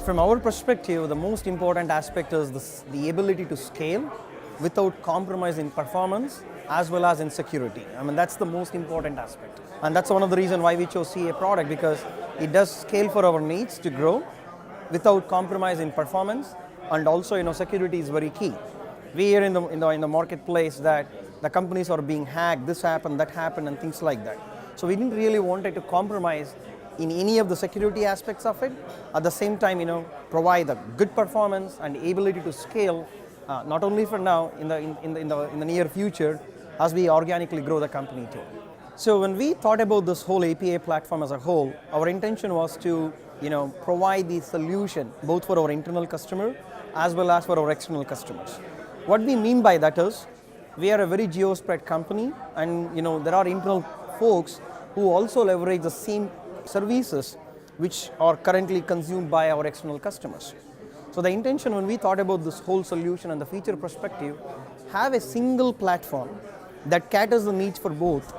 From our perspective, the most important aspect is the ability to scale without compromising performance as well as in security. I mean, that's the most important aspect. And that's one of the reasons why we chose CA product, because it does scale for our needs to grow without compromising performance, and also security is very key. We hear in the marketplace that the companies are being hacked, this happened, that happened, and things like that. So we didn't really want it to compromise in any of the security aspects of it. At the same time, provide a good performance and ability to scale, not only for now, in the near future, as we organically grow the company too. So when we thought about this whole API platform as a whole, our intention was to provide the solution both for our internal customer as well as for our external customers. What we mean by that is, we are a very geo-spread company, and there are internal folks who also leverage the same services which are currently consumed by our external customers. So the intention when we thought about this whole solution and the feature perspective, have a single platform that caters the needs for both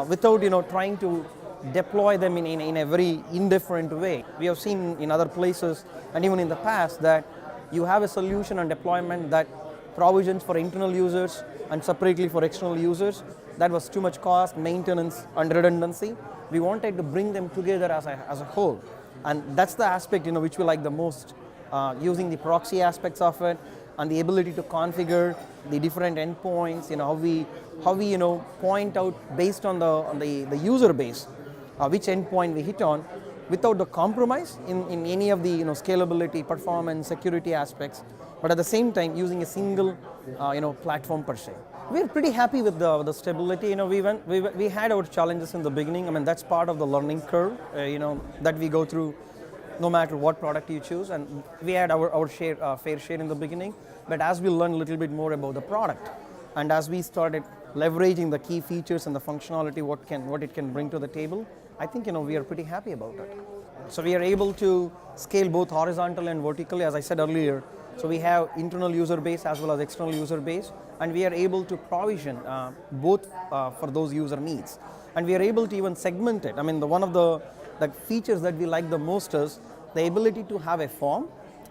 without trying to deploy them in a very indifferent way. We have seen in other places and even in the past that you have a solution and deployment that provisions for internal users and separately for external users. That was too much cost, maintenance, and redundancy. We wanted to bring them together as a whole, and that's the aspect which we like the most, using the proxy aspects of it and the ability to configure the different endpoints. How we point out based on the user base which endpoint we hit on, without the compromise in any of the scalability, performance, security aspects, but at the same time using a single platform per se. We're pretty happy with the stability. We had our challenges in the beginning. I mean, that's part of the learning curve that we go through no matter what product you choose, and we had our fair share in the beginning. But as we learned a little bit more about the product, and as we started leveraging the key features and the functionality, what it can bring to the table, I think we are pretty happy about it. So we are able to scale both horizontally and vertically, as I said earlier. So we have internal user base as well as external user base, and we are able to provision both for those user needs. And we are able to even segment it. I mean, one of the features that we like the most is the ability to have a form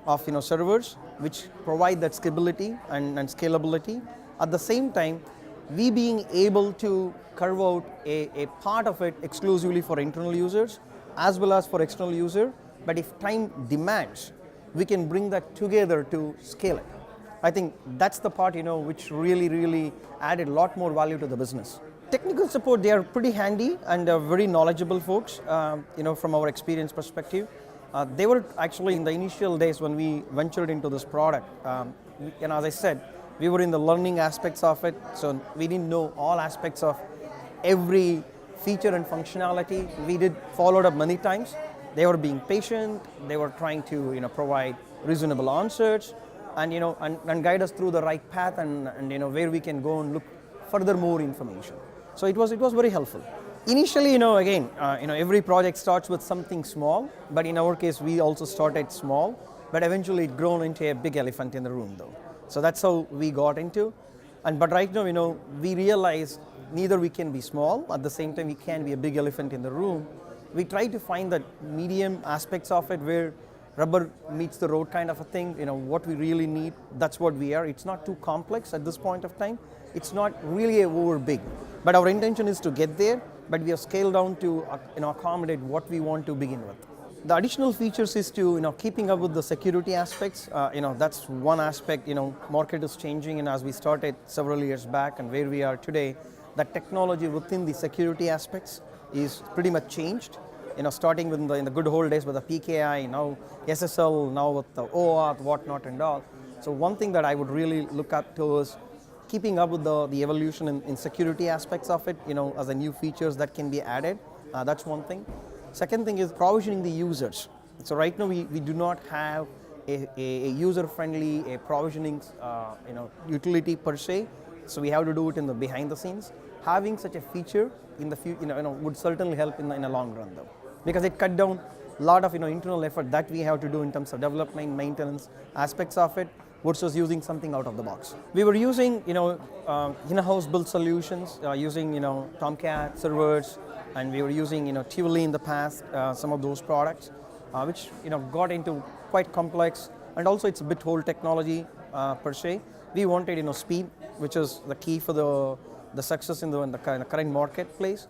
of servers which provide that scalability and scalability. At the same time, we being able to carve out a part of it exclusively for internal users as well as for external user, but if time demands, we can bring that together to scale it. I think that's the part which really added a lot more value to the business. Technical support, they are pretty handy and very knowledgeable folks, from our experience perspective. They were actually in the initial days when we ventured into this product. As I said, we were in the learning aspects of it, so we didn't know all aspects of every feature and functionality. We did follow up many times. They were being patient. They were trying to provide reasonable answers, and and guide us through the right path, and where we can go and look further more information. So it was very helpful. Initially, again, every project starts with something small, but in our case, we also started small, but eventually it grown into a big elephant in the room, though. So that's how we got into, but right now, we realize neither we can be small, at the same time we can be a big elephant in the room. We try to find the medium aspects of it where rubber meets the road kind of a thing, what we really need, that's what we are. It's not too complex at this point of time. It's not really over big, but our intention is to get there, but we have scaled down to accommodate what we want to begin with. The additional features is to keeping up with the security aspects. That's one aspect. Market is changing, and as we started several years back and where we are today, the technology within the security aspects is pretty much changed. Starting with in the good old days with the PKI, now SSL, now with the OAuth, whatnot and all. So one thing that I would really look up to is keeping up with the evolution in security aspects of it, as the new features that can be added. That's one thing. Second thing is provisioning the users. So right now we do not have a user-friendly provisioning utility per se. So we have to do it in the behind the scenes. Having such a feature in the future, would certainly help in the long run, though, because it cut down a lot of internal effort that we have to do in terms of development, maintenance aspects of it, versus using something out of the box. We were using in-house built solutions, using Tomcat servers, and we were using Tivoli in the past, some of those products, which got into quite complex, and also it's a bit old technology per se. We wanted speed, which is the key for the success in the current marketplace.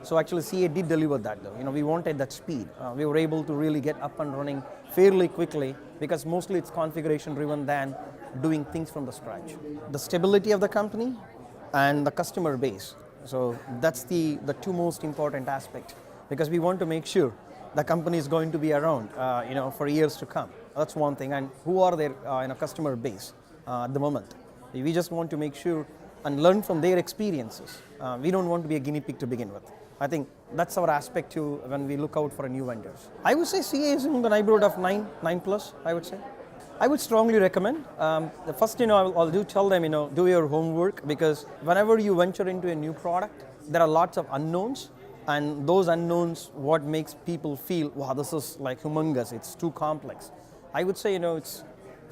So actually CA did deliver that though. We wanted that speed. We were able to really get up and running fairly quickly because mostly it's configuration driven than doing things from the scratch. The stability of the company and the customer base. So that's the two most important aspects, because we want to make sure the company is going to be around for years to come. That's one thing. And who are their customer base at the moment? We just want to make sure and learn from their experiences. We don't want to be a guinea pig to begin with. I think that's our aspect too when we look out for new vendors. I would say CA is in the neighborhood of 9 plus, I would say. I would strongly recommend. The first, I'll tell them, do your homework, because whenever you venture into a new product, there are lots of unknowns, and those unknowns what makes people feel, wow, this is like humongous, it's too complex. I would say, it's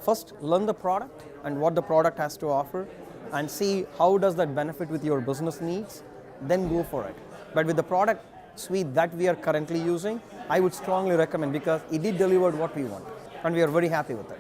first learn the product and what the product has to offer, and see how does that benefit with your business needs, then go for it. But with the product suite that we are currently using, I would strongly recommend, because it did deliver what we want, and we are very happy with it.